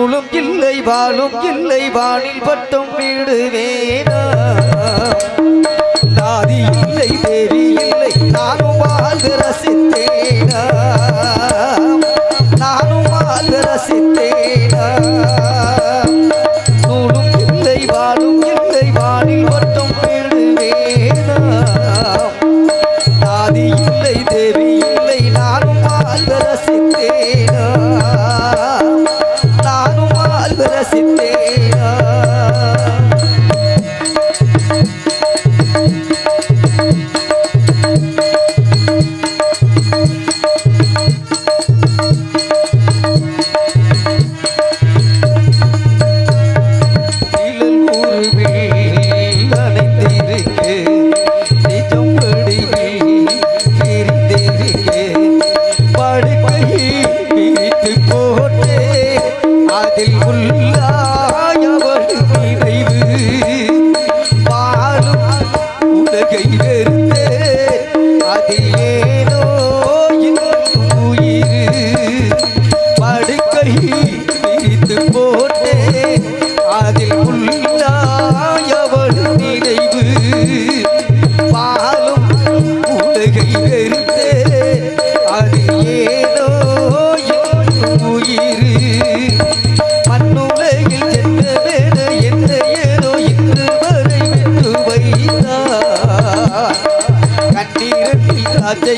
நூலும் இல்லை வாழும் இல்லை வானில் பட்டம் விடுவேனா நாதி இல்லை தேவி இல்லை நானும் வாழ்ந்து ரசித்தேனா நானும் வாழ்ந்து ரசித்தேனா நூலும் இல்லை வாழும் இல்லை வானில் பட்டம் விடுவேனா நாதி இல்லை தேவி இல்லை நானும் வாழ்ந்து ரசித்தேனா நானும் வாழ்ந்து ரசித்தேனா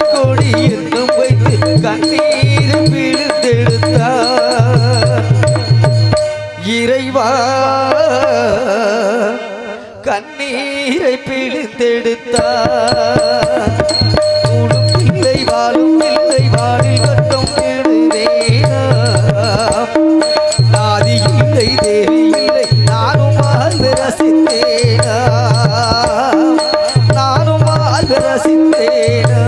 கோடி என்னும் வைத்து கண்ணீர் பிடித்தெடுத்தார் இறைவா கண்ணீரை பிடித்தெடுத்தார் நூலும் இல்லை வாழும் இல்லை வானில் வட்டம் விடுவேனா நாதி இல்லை தேவி இல்லை நானும் வாழ்ந்து ரசித்தேனா நானும் வாழ்ந்து ரசித்தேனா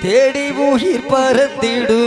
தேடி உயிர் பறந்திடு